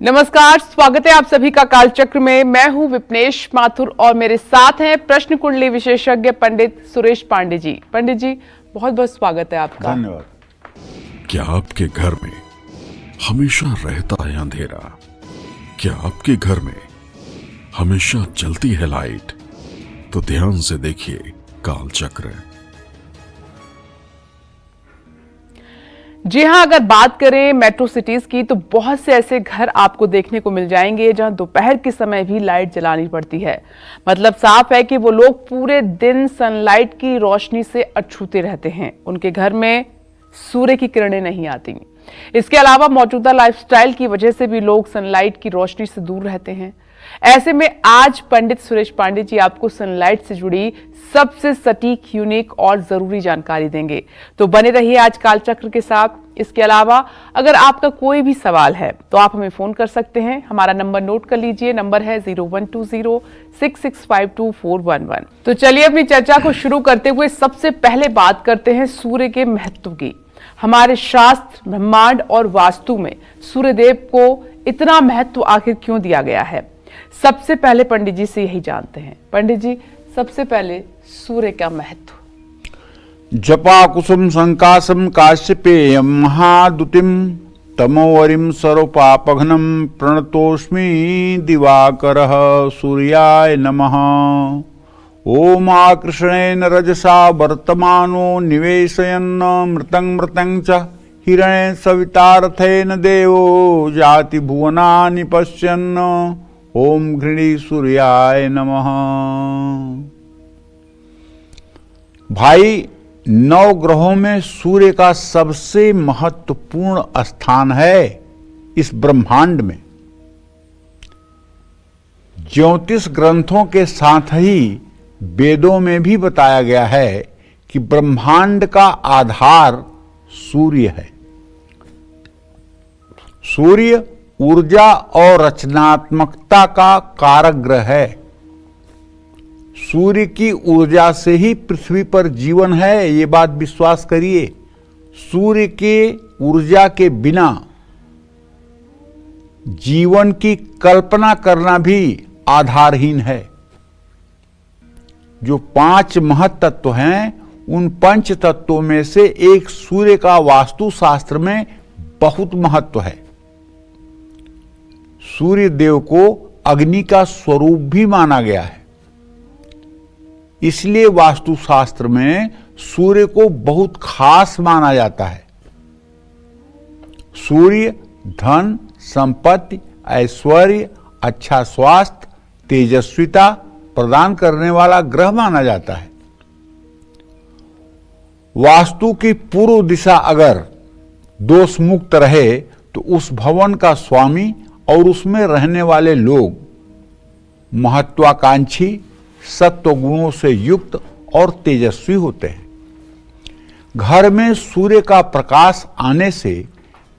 नमस्कार, स्वागत है आप सभी का कालचक्र में। मैं हूं विपनेश माथुर और मेरे साथ हैं प्रश्न कुंडली विशेषज्ञ पंडित सुरेश पांडे जी। पंडित जी, बहुत बहुत स्वागत है आपका। धन्यवाद। क्या आपके घर में हमेशा रहता है अंधेरा? क्या आपके घर में हमेशा चलती है लाइट? तो ध्यान से देखिए कालचक्र। जी हाँ, अगर बात करें मेट्रो सिटीज की तो बहुत से ऐसे घर आपको देखने को मिल जाएंगे जहां दोपहर के समय भी लाइट जलानी पड़ती है। मतलब साफ है कि वो लोग पूरे दिन सनलाइट की रोशनी से अछूते रहते हैं। उनके घर में सूर्य की किरणें नहीं आती। इसके अलावा मौजूदा लाइफस्टाइल की वजह से भी लोग सनलाइट की रोशनी से दूर रहते हैं। ऐसे में आज पंडित सुरेश पांडे जी आपको सनलाइट से जुड़ी सबसे सटीक, यूनिक और जरूरी जानकारी देंगे। तो बने रहिए आज कालचक्र के साथ। इसके अलावा अगर आपका कोई भी सवाल है तो आप हमें फोन कर सकते हैं। हमारा नंबर नोट कर लीजिए, नंबर है 01206652 तो चलिए अपनी चर्चा को शुरू करते हुए सबसे पहले बात करते हैं सूर्य के महत्व की। हमारे शास्त्र, ब्रह्मांड और वास्तु में सूर्यदेव को इतना महत्व आखिर क्यों दिया गया है? सबसे पहले पंडित जी से यही जानते हैं। पंडित जी, सबसे पहले सूर्य का महत्व। जपा कुसुम संकाशम काश्यपेयम महादुतिम तमोवरिम सर्वपापघ्नम प्रणतोस्मि दिवाकरः सूर्याय नमः। ओम आकृष्णेन रजसा वर्तमानो निवेशयन् मृतं मृतं च हिरण्य सवितार्थेन देवो जाति भुवनानि पश्यन्। ओम घृणी सूर्याय नमः। भाई, 9 ग्रहों में सूर्य का सबसे महत्वपूर्ण स्थान है इस ब्रह्मांड में। ज्योतिष ग्रंथों के साथ ही वेदों में भी बताया गया है कि ब्रह्मांड का आधार सूर्य है। सूर्य ऊर्जा और रचनात्मकता का कारक ग्रह है। सूर्य की ऊर्जा से ही पृथ्वी पर जीवन है, ये बात विश्वास करिए। सूर्य के ऊर्जा के बिना जीवन की कल्पना करना भी आधारहीन है। जो 5 महत्तत्व हैं, उन 5 तत्वों में से एक सूर्य का वास्तुशास्त्र में बहुत महत्व है। सूर्य देव को अग्नि का स्वरूप भी माना गया है। इसलिए वास्तुशास्त्र में सूर्य को बहुत खास माना जाता है। सूर्य धन, संपत्ति, ऐश्वर्य, अच्छा स्वास्थ्य, तेजस्विता प्रदान करने वाला ग्रह माना जाता है। वास्तु की पूर्व दिशा अगर दोष मुक्त रहे तो उस भवन का स्वामी और उसमें रहने वाले लोग महत्वाकांक्षी, सत्व गुणों से युक्त और तेजस्वी होते हैं। घर में सूर्य का प्रकाश आने से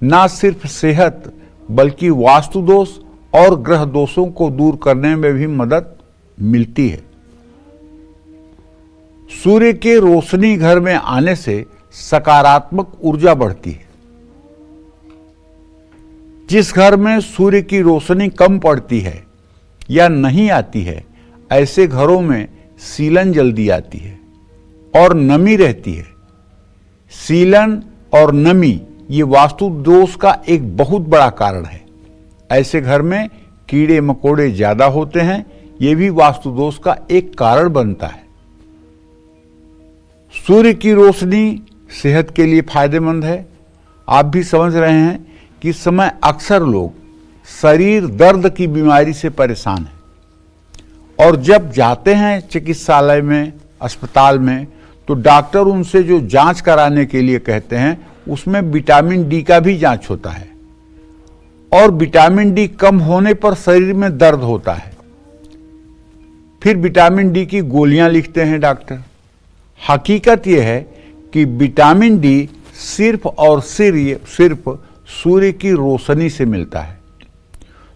न सिर्फ सेहत बल्कि वास्तु दोष और ग्रह दोषों को दूर करने में भी मदद मिलती है। सूर्य की रोशनी घर में आने से सकारात्मक ऊर्जा बढ़ती है। जिस घर में सूर्य की रोशनी कम पड़ती है या नहीं आती है, ऐसे घरों में सीलन जल्दी आती है और नमी रहती है। सीलन और नमी ये वास्तु दोष का एक बहुत बड़ा कारण है। ऐसे घर में कीड़े मकोड़े ज्यादा होते हैं, ये भी वास्तु दोष का एक कारण बनता है। सूर्य की रोशनी सेहत के लिए फायदेमंद है। आप भी समझ रहे हैं कि इस समय अक्सर लोग शरीर दर्द की बीमारी से परेशान हैं और जब जाते हैं चिकित्सालय में, अस्पताल में, तो डॉक्टर उनसे जो जांच कराने के लिए कहते हैं उसमें विटामिन डी का भी जांच होता है और विटामिन डी कम होने पर शरीर में दर्द होता है। फिर विटामिन डी की गोलियां लिखते हैं डॉक्टर। हकीकत यह है कि विटामिन डी सिर्फ और सिर्फ सूर्य की रोशनी से मिलता है।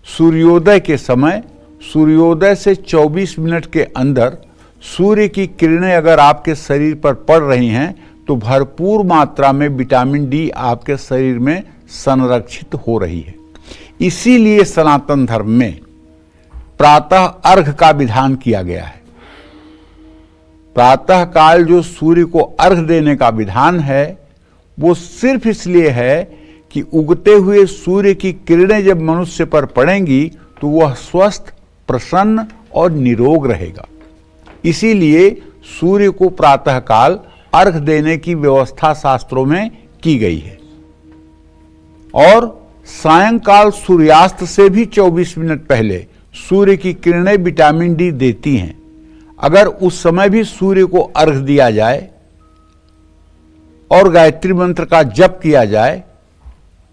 सूर्योदय के समय, सूर्योदय से 24 मिनट के अंदर सूर्य की किरणें अगर आपके शरीर पर पड़ रही हैं तो भरपूर मात्रा में विटामिन डी आपके शरीर में संरक्षित हो रही है। इसीलिए सनातन धर्म में प्रातः अर्घ का विधान किया गया है। प्रातः काल जो सूर्य को अर्घ देने का विधान है वो सिर्फ इसलिए है कि उगते हुए सूर्य की किरणें जब मनुष्य पर पड़ेंगी तो वह स्वस्थ, प्रसन्न और निरोग रहेगा। इसीलिए सूर्य को प्रातः काल अर्घ देने की व्यवस्था शास्त्रों में की गई है। और सायंकाल सूर्यास्त से भी 24 मिनट पहले सूर्य की किरणें विटामिन डी देती हैं। अगर उस समय भी सूर्य को अर्घ दिया जाए और गायत्री मंत्र का जप किया जाए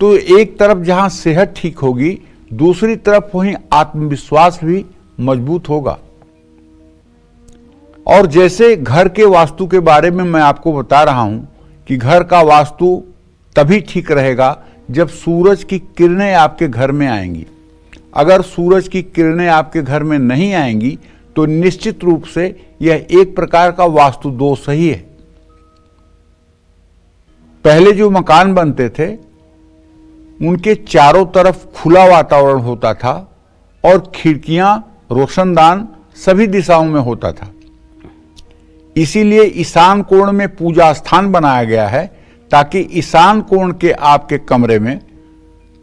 तो एक तरफ जहां सेहत ठीक होगी, दूसरी तरफ वहीं आत्मविश्वास भी मजबूत होगा। और जैसे घर के वास्तु के बारे में मैं आपको बता रहा हूं कि घर का वास्तु तभी ठीक रहेगा जब सूरज की किरणें आपके घर में आएंगी। अगर सूरज की किरणें आपके घर में नहीं आएंगी तो निश्चित रूप से यह एक प्रकार का वास्तु दोष ही है। पहले जो मकान बनते थे उनके चारों तरफ खुला वातावरण होता था और खिड़कियां, रोशनदान सभी दिशाओं में होता था। इसीलिए ईशान कोण में पूजा स्थान बनाया गया है ताकि ईशान कोण के आपके कमरे में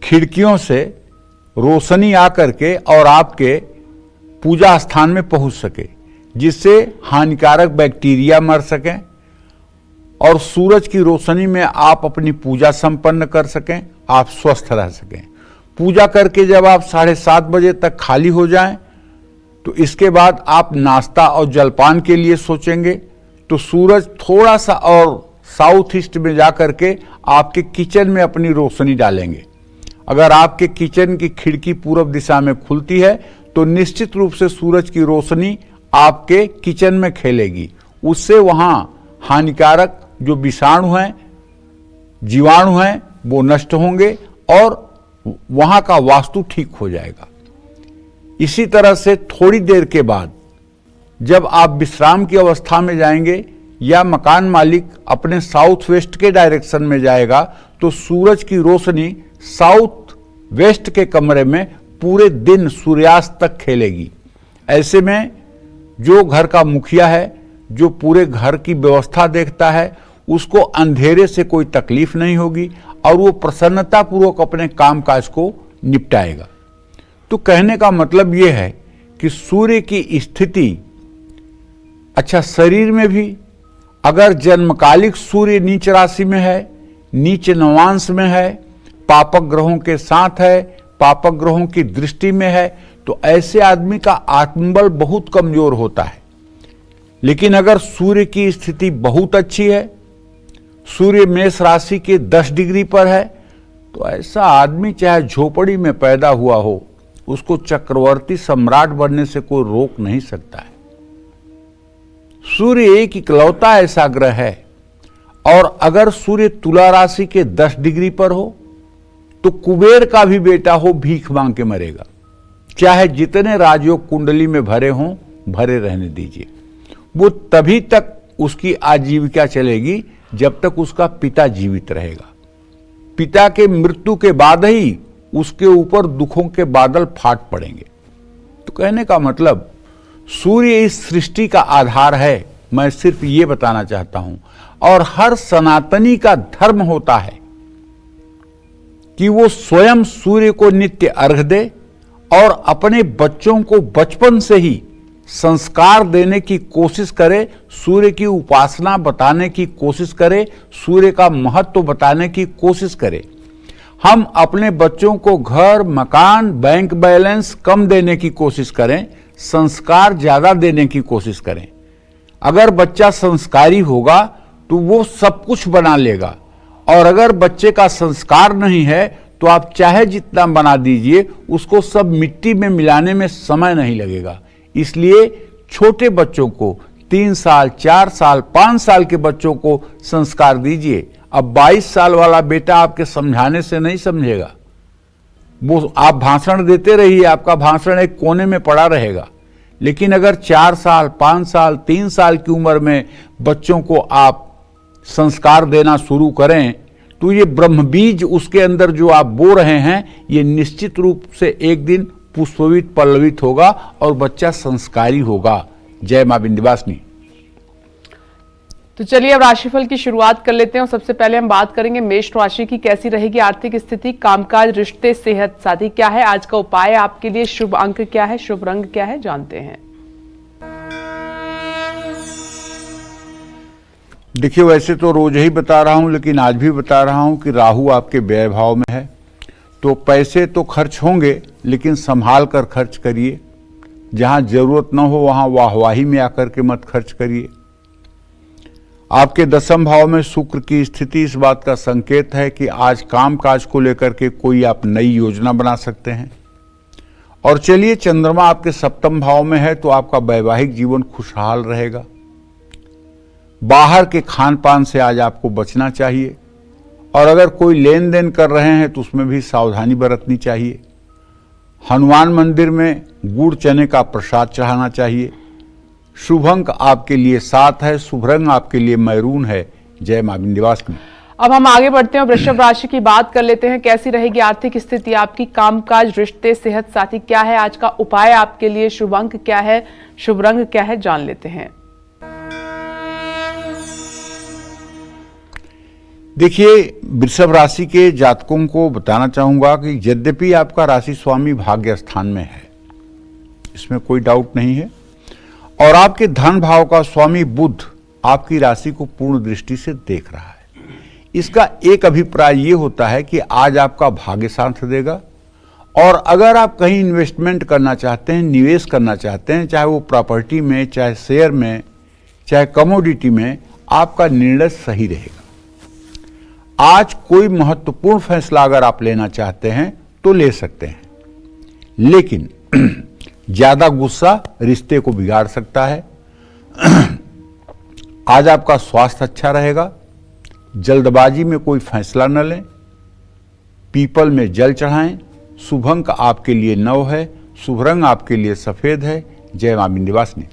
खिड़कियों से रोशनी आकर के और आपके पूजा स्थान में पहुंच सके, जिससे हानिकारक बैक्टीरिया मर सकें और सूरज की रोशनी में आप अपनी पूजा संपन्न कर सकें, आप स्वस्थ रह सकें। पूजा करके जब आप 7:30 बजे तक खाली हो जाएं तो इसके बाद आप नाश्ता और जलपान के लिए सोचेंगे तो सूरज थोड़ा सा और साउथ ईस्ट में जाकर के आपके किचन में अपनी रोशनी डालेंगे। अगर आपके किचन की खिड़की पूर्व दिशा में खुलती है तो निश्चित रूप से सूरज की रोशनी आपके किचन में खेलेगी। उससे वहां हानिकारक जो विषाणु हैं, जीवाणु हैं, वो नष्ट होंगे और वहां का वास्तु ठीक हो जाएगा। इसी तरह से थोड़ी देर के बाद जब आप विश्राम की अवस्था में जाएंगे या मकान मालिक अपने साउथ वेस्ट के डायरेक्शन में जाएगा तो सूरज की रोशनी साउथ वेस्ट के कमरे में पूरे दिन सूर्यास्त तक खेलेगी। ऐसे में जो घर का मुखिया है, जो पूरे घर की व्यवस्था देखता है, उसको अंधेरे से कोई तकलीफ नहीं होगी और वो प्रसन्नता पूर्वक अपने कामकाज को निपटाएगा। तो कहने का मतलब यह है कि सूर्य की स्थिति, अच्छा शरीर में भी अगर जन्मकालिक सूर्य नीच राशि में है, नीच नवांश में है, पापक ग्रहों के साथ है, पापक ग्रहों की दृष्टि में है, तो ऐसे आदमी का आत्मबल बहुत कमजोर होता है। लेकिन अगर सूर्य की स्थिति बहुत अच्छी है, सूर्य मेष राशि के 10 डिग्री पर है, तो ऐसा आदमी चाहे झोपड़ी में पैदा हुआ हो, उसको चक्रवर्ती सम्राट बनने से कोई रोक नहीं सकता है। सूर्य एक इकलौता ऐसा ग्रह है। और अगर सूर्य तुला राशि के 10 डिग्री पर हो तो कुबेर का भी बेटा हो भीख मांग के मरेगा। चाहे जितने राजयोग कुंडली में भरे हों, भरे रहने दीजिए। वो तभी तक उसकी आजीविका चलेगी जब तक उसका पिता जीवित रहेगा। पिता के मृत्यु के बाद ही उसके ऊपर दुखों के बादल फाट पड़ेंगे। तो कहने का मतलब सूर्य इस सृष्टि का आधार है, मैं सिर्फ ये बताना चाहता हूं। और हर सनातनी का धर्म होता है कि वो स्वयं सूर्य को नित्य अर्घ दे और अपने बच्चों को बचपन से ही संस्कार देने की कोशिश करे, सूर्य की उपासना बताने की कोशिश करे, सूर्य का महत्व बताने की कोशिश करे। हम अपने बच्चों को घर, मकान, बैंक बैलेंस कम देने की कोशिश करें, संस्कार ज्यादा देने की कोशिश करें। अगर बच्चा संस्कारी होगा तो वो सब कुछ बना लेगा, और अगर बच्चे का संस्कार नहीं है तो आप चाहे जितना बना दीजिए, उसको सब मिट्टी में मिलाने में समय नहीं लगेगा। इसलिए छोटे बच्चों को 3 साल, 4 साल, 5 साल के बच्चों को संस्कार दीजिए। अब 22 साल वाला बेटा आपके समझाने से नहीं समझेगा। वो आप भाषण देते रहिए, आपका भाषण एक कोने में पड़ा रहेगा। लेकिन अगर 4 साल, 5 साल, 3 साल की उम्र में बच्चों को आप संस्कार देना शुरू करें तो ये ब्रह्म बीज उसके अंदर जो आप बो रहे हैं, ये निश्चित रूप से एक दिन पुष्पवित पल्लवित होगा और बच्चा संस्कारी होगा। जय मां विंध्यवासिनी। तो चलिए अब राशिफल की शुरुआत कर लेते हैं और सबसे पहले हम बात करेंगे मेष राशि की। कैसी रहेगी आर्थिक स्थिति, कामकाज, रिश्ते, सेहत, साथी क्या है आज का उपाय आपके लिए, शुभ अंक क्या है, शुभ रंग क्या है, जानते हैं। देखिए, वैसे तो रोज ही बता रहा हूं, लेकिन आज भी बता रहा हूं कि राहु आपके व्यय भाव में है, तो पैसे तो खर्च होंगे, लेकिन संभाल कर खर्च करिए। जहां जरूरत न हो वहां वाहवाही में आकर के मत खर्च करिए। आपके दसम भाव में शुक्र की स्थिति इस बात का संकेत है कि आज काम काज को लेकर के कोई आप नई योजना बना सकते हैं। और चलिए, चंद्रमा आपके सप्तम भाव में है, तो आपका वैवाहिक जीवन खुशहाल रहेगा। बाहर के खान पान से आज आपको बचना चाहिए, और अगर कोई लेन देन कर रहे हैं तो उसमें भी सावधानी बरतनी चाहिए। हनुमान मंदिर में गुड़ चने का प्रसाद चढ़ाना चाहिए। शुभ अंक आपके लिए 7 है, शुभ रंग आपके लिए मैरून है। जय मां विंध्यवासिनी। अब हम आगे बढ़ते हैं, वृषभ राशि की बात कर लेते हैं। कैसी रहेगी आर्थिक स्थिति आपकी, कामकाज, रिश्ते, सेहत, साथी क्या है आज का उपाय आपके लिए, शुभ अंक क्या है, शुभ रंग क्या है, जान लेते हैं। देखिए, वृषभ राशि के जातकों को बताना चाहूंगा कि यद्यपि आपका राशि स्वामी भाग्य स्थान में है, इसमें कोई डाउट नहीं है, और आपके धन भाव का स्वामी बुध आपकी राशि को पूर्ण दृष्टि से देख रहा है। इसका एक अभिप्राय ये होता है कि आज आपका भाग्य साथ देगा, और अगर आप कहीं इन्वेस्टमेंट करना चाहते हैं, निवेश करना चाहते हैं, चाहे वो प्रॉपर्टी में, चाहे शेयर में, चाहे कमोडिटी में, आपका निर्णय सही रहेगा। आज कोई महत्वपूर्ण फैसला अगर आप लेना चाहते हैं तो ले सकते हैं, लेकिन ज्यादा गुस्सा रिश्ते को बिगाड़ सकता है। आज आपका स्वास्थ्य अच्छा रहेगा। जल्दबाजी में कोई फैसला न लें। पीपल में जल चढ़ाएं। शुभ अंक आपके लिए 9 है, शुभ रंग आपके लिए सफेद है। जय मां विंध्यवासिनी।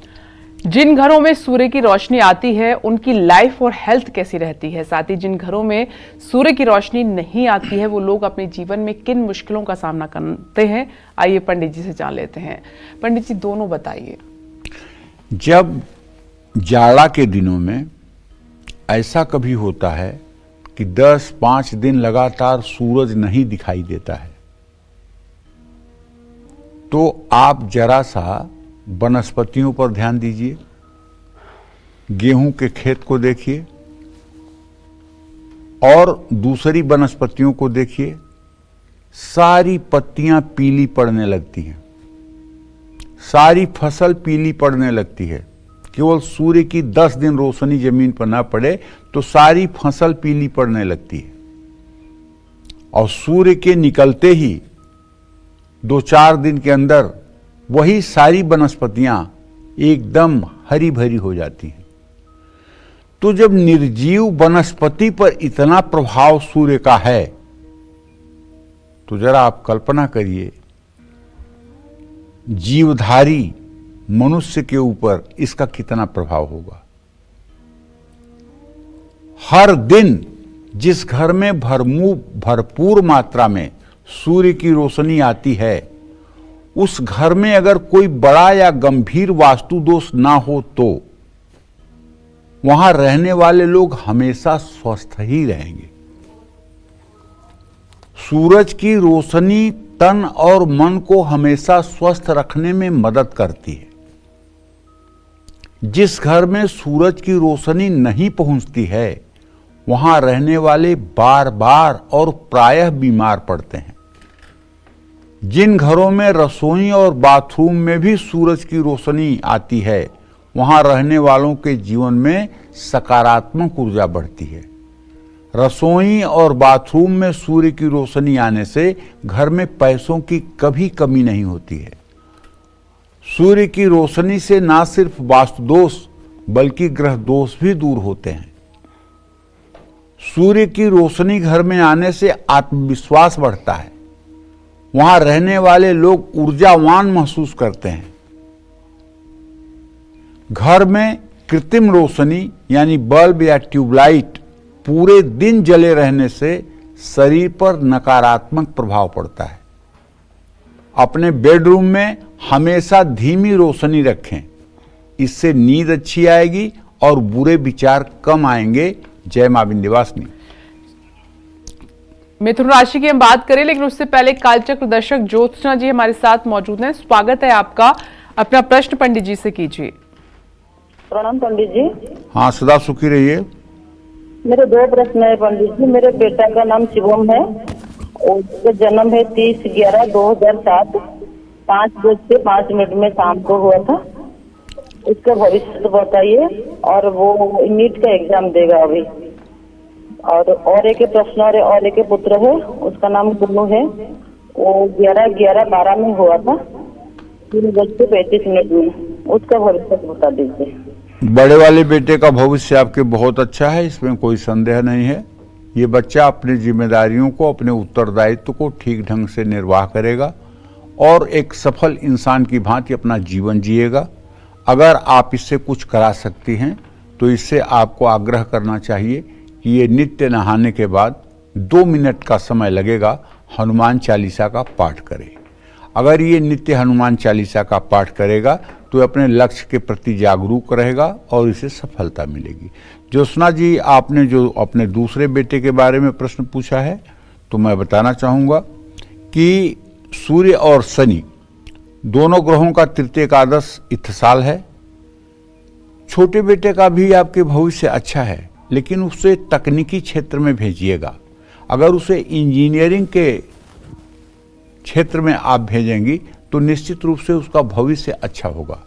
जिन घरों में सूर्य की रोशनी आती है उनकी लाइफ और हेल्थ कैसी रहती है, साथ ही जिन घरों में सूर्य की रोशनी नहीं आती है वो लोग अपने जीवन में किन मुश्किलों का सामना करते हैं, आइए पंडित जी से जान लेते हैं। पंडित जी, दोनों बताइए। जब जाड़ा के दिनों में ऐसा कभी होता है कि 10-5 दिन लगातार सूरज नहीं दिखाई देता है, तो आप जरा सा वनस्पतियों पर ध्यान दीजिए। गेहूं के खेत को देखिए और दूसरी वनस्पतियों को देखिए, सारी पत्तियां पीली पड़ने लगती हैं, सारी फसल पीली पड़ने लगती है। केवल सूर्य की 10 दिन रोशनी जमीन पर ना पड़े तो सारी फसल पीली पड़ने लगती है, और सूर्य के निकलते ही 2-4 दिन के अंदर वही सारी वनस्पतियां एकदम हरी भरी हो जाती हैं। तो जब निर्जीव वनस्पति पर इतना प्रभाव सूर्य का है, तो जरा आप कल्पना करिए जीवधारी मनुष्य के ऊपर इसका कितना प्रभाव होगा। हर दिन जिस घर में भरपूर मात्रा में सूर्य की रोशनी आती है, उस घर में अगर कोई बड़ा या गंभीर वास्तु दोष ना हो तो वहां रहने वाले लोग हमेशा स्वस्थ ही रहेंगे। सूरज की रोशनी तन और मन को हमेशा स्वस्थ रखने में मदद करती है। जिस घर में सूरज की रोशनी नहीं पहुंचती है, वहां रहने वाले बार बार और प्रायः बीमार पड़ते हैं। जिन घरों में रसोई और बाथरूम में भी सूरज की रोशनी आती है, वहां रहने वालों के जीवन में सकारात्मक ऊर्जा बढ़ती है। रसोई और बाथरूम में सूर्य की रोशनी आने से घर में पैसों की कभी कमी नहीं होती है। सूर्य की रोशनी से ना सिर्फ वास्तु दोष बल्कि ग्रह दोष भी दूर होते हैं। सूर्य की रोशनी घर में आने से आत्मविश्वास बढ़ता है। वहां रहने वाले लोग ऊर्जावान महसूस करते हैं। घर में कृत्रिम रोशनी यानी बल्ब या ट्यूबलाइट पूरे दिन जले रहने से शरीर पर नकारात्मक प्रभाव पड़ता है। अपने बेडरूम में हमेशा धीमी रोशनी रखें, इससे नींद अच्छी आएगी और बुरे विचार कम आएंगे। जय मां विंध्यवासिनी। मिथुन राशि की हम बात करें, लेकिन उससे पहले कालचक्र दर्शक ज्योत्सना जी हमारे साथ मौजूद हैं। स्वागत है आपका। अपना प्रश्न पंडित जी से कीजिए। प्रणाम पंडित जी। हाँ, सदा सुखी रहिए। मेरे 2 प्रश्न है पंडित जी। मेरे बेटा का नाम शिवम है, उसका जन्म है 30/11/2007, 5:05 में शाम को हुआ था। उसका भविष्य तो बताइए, और वो नीट का एग्जाम देगा अभी। और एक प्रश्न और एक पुत्र है, उसका नाम गुन्नू है, वो 11/11/12 में हुआ था, 3:35 में। उसका भविष्य बता दीजिए। बड़े वाले बेटे का भविष्य आपके बहुत अच्छा है, इसमें कोई संदेह नहीं है। ये बच्चा अपनी जिम्मेदारियों को, अपने उत्तरदायित्व को ठीक ढंग से निर्वाह करेगा और एक सफल इंसान की भांति अपना जीवन जिएगा। अगर आप इससे कुछ करा सकती हैं तो इससे आपको आग्रह करना चाहिए कि ये नित्य नहाने के बाद 2 मिनट का समय लगेगा, हनुमान चालीसा का पाठ करें। अगर ये नित्य हनुमान चालीसा का पाठ करेगा तो अपने लक्ष्य के प्रति जागरूक रहेगा और इसे सफलता मिलेगी। ज्योत्सना जी, आपने जो अपने दूसरे बेटे के बारे में प्रश्न पूछा है, तो मैं बताना चाहूँगा कि सूर्य और शनि दोनों ग्रहों का तृतीय एकादश इत्थसाल है। छोटे बेटे का भी आपके भविष्य अच्छा है, लेकिन उसे तकनीकी क्षेत्र में भेजिएगा। अगर उसे इंजीनियरिंग के क्षेत्र में आप भेजेंगी तो निश्चित रूप से उसका भविष्य अच्छा होगा।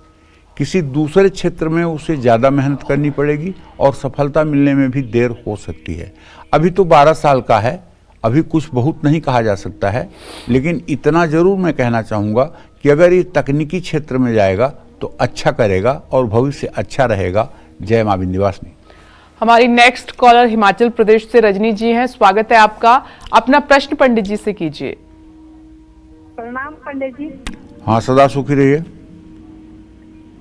किसी दूसरे क्षेत्र में उसे ज़्यादा मेहनत करनी पड़ेगी और सफलता मिलने में भी देर हो सकती है। अभी तो 12 साल का है, अभी कुछ बहुत नहीं कहा जा सकता है, लेकिन इतना जरूर मैं कहना चाहूँगा कि अगर ये तकनीकी क्षेत्र में जाएगा तो अच्छा करेगा और भविष्य अच्छा रहेगा। जय मां विंध्यवासिनी। हमारी नेक्स्ट कॉलर हिमाचल प्रदेश से रजनी जी हैं। स्वागत है आपका। अपना प्रश्न पंडित जी से कीजिए। प्रणाम पंडित जी। हाँ, सदा सुखी रहिए।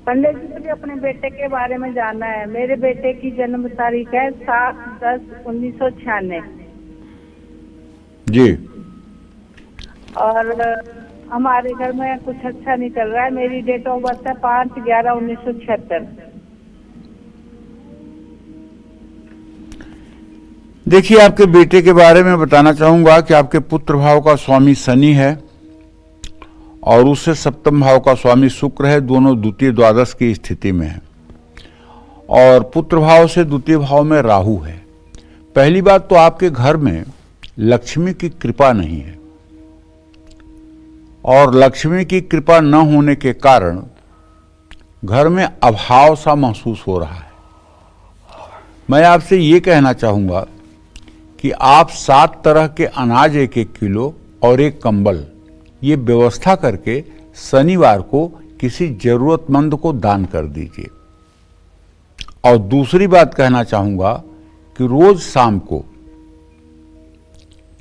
पंडित जी, मुझे अपने बेटे के बारे में जानना है। मेरे बेटे की जन्म तारीख है 7/10/1996 जी। और हमारे घर में कुछ अच्छा नहीं चल रहा है। मेरी डेट ऑफ बर्थ है 5/11/1976। देखिए, आपके बेटे के बारे में बताना चाहूंगा कि आपके पुत्र भाव का स्वामी शनि है और उससे सप्तम भाव का स्वामी शुक्र है। दोनों द्वितीय द्वादश की स्थिति में है और पुत्र भाव से द्वितीय भाव में राहु है। पहली बात तो आपके घर में लक्ष्मी की कृपा नहीं है और लक्ष्मी की कृपा न होने के कारण घर में अभाव सा महसूस हो रहा है। मैं आपसे ये कहना चाहूँगा कि आप 7 तरह के अनाज 1-1 किलो और एक कंबल ये व्यवस्था करके शनिवार को किसी जरूरतमंद को दान कर दीजिए। और दूसरी बात कहना चाहूँगा कि रोज शाम को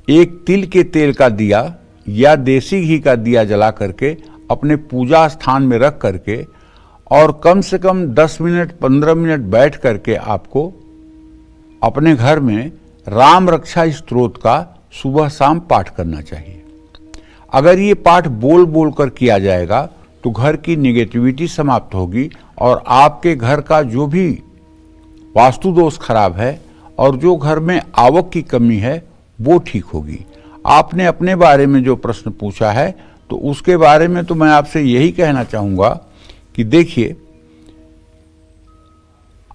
एक तिल के तेल का दिया या देसी घी का दिया जला करके अपने पूजा स्थान में रख करके और कम से कम 10 मिनट 15 मिनट बैठ करके आपको अपने घर में राम रक्षा स्तोत्र का सुबह शाम पाठ करना चाहिए। अगर ये पाठ बोल बोल कर किया जाएगा तो घर की निगेटिविटी समाप्त होगी और आपके घर का जो भी वास्तु दोष खराब है और जो घर में आवक की कमी है वो ठीक होगी। आपने अपने बारे में जो प्रश्न पूछा है तो उसके बारे में तो मैं आपसे यही कहना चाहूँगा कि देखिए,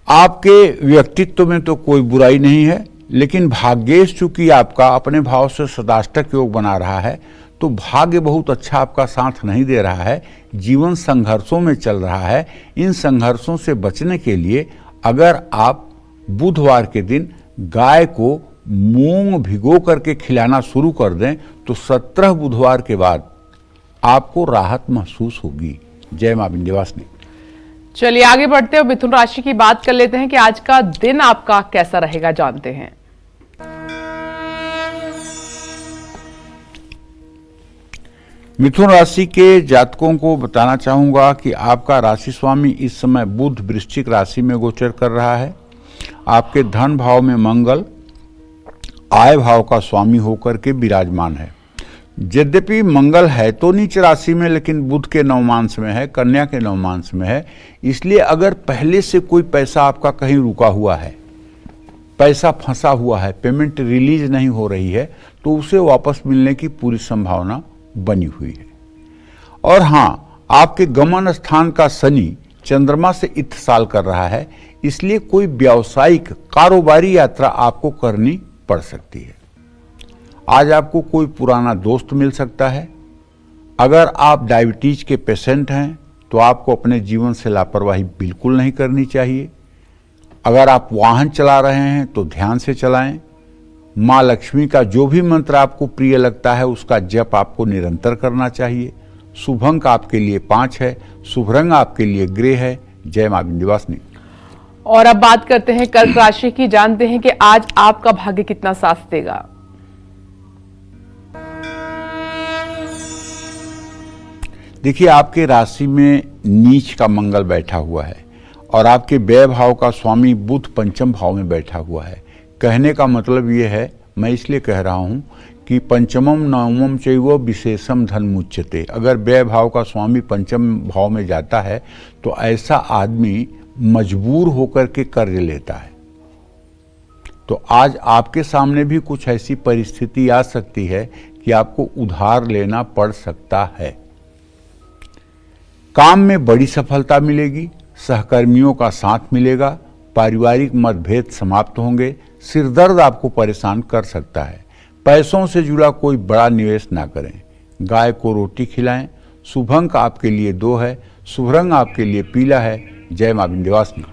आपके व्यक्तित्व में तो कोई बुराई नहीं है, लेकिन भाग्येश चूंकि आपका अपने भाव से सदाष्टक योग बना रहा है तो भाग्य बहुत अच्छा आपका साथ नहीं दे रहा है। जीवन संघर्षों में चल रहा है। इन संघर्षों से बचने के लिए अगर आप बुधवार के दिन गाय को मूंग भिगो करके खिलाना शुरू कर दें तो 17 बुधवार के बाद आपको राहत महसूस होगी। जय मां विंध्यवासिनी। चलिए आगे बढ़ते हैं, मिथुन राशि की बात कर लेते हैं कि आज का दिन आपका कैसा रहेगा, जानते हैं। मिथुन राशि के जातकों को बताना चाहूंगा कि आपका राशि स्वामी इस समय बुध वृश्चिक राशि में गोचर कर रहा है। आपके धन भाव में मंगल आय भाव का स्वामी होकर के विराजमान है। यद्यपि मंगल है तो नीच राशि में, लेकिन बुध के नवमांश में है, कन्या के नवमांश में है। इसलिए अगर पहले से कोई पैसा आपका कहीं रुका हुआ है, पैसा फंसा हुआ है, पेमेंट रिलीज नहीं हो रही है, तो उसे वापस मिलने की पूरी संभावना बनी हुई है। और हाँ, आपके गमन स्थान का शनि चंद्रमा से इत्तेसाल कर रहा है, इसलिए कोई व्यावसायिक कारोबारी यात्रा आपको करनी पड़ सकती है। आज आपको कोई पुराना दोस्त मिल सकता है। अगर आप डायबिटीज के पेशेंट हैं तो आपको अपने जीवन से लापरवाही बिल्कुल नहीं करनी चाहिए। अगर आप वाहन चला रहे हैं तो ध्यान से चलाएं। माँ लक्ष्मी का जो भी मंत्र आपको प्रिय लगता है उसका जप आपको निरंतर करना चाहिए। शुभ अंक आपके लिए 5 है, शुभ रंग आपके लिए ग्रे है। जय मां विंध्यवासिनी। और अब बात करते हैं कर्क राशि की। जानते हैं कि आज आपका भाग्य कितना साथ देगा। देखिए, आपके राशि में नीच का मंगल बैठा हुआ है और आपके व्यय भाव का स्वामी बुध पंचम भाव में बैठा हुआ है। कहने का मतलब ये है, मैं इसलिए कह रहा हूं कि पंचमम नवमम चैव विशेषम धन मुच्यते। अगर व्यय भाव का स्वामी पंचम भाव में जाता है तो ऐसा आदमी मजबूर होकर के कर्ज लेता है। तो आज आपके सामने भी कुछ ऐसी परिस्थिति आ सकती है कि आपको उधार लेना पड़ सकता है। काम में बड़ी सफलता मिलेगी, सहकर्मियों का साथ मिलेगा, पारिवारिक मतभेद समाप्त होंगे। सिरदर्द आपको परेशान कर सकता है। पैसों से जुड़ा कोई बड़ा निवेश ना करें। गाय को रोटी खिलाएं। शुभ अंक आपके लिए 2 है, शुभ रंग आपके लिए पीला है। जय मां विंध्यवासिनी।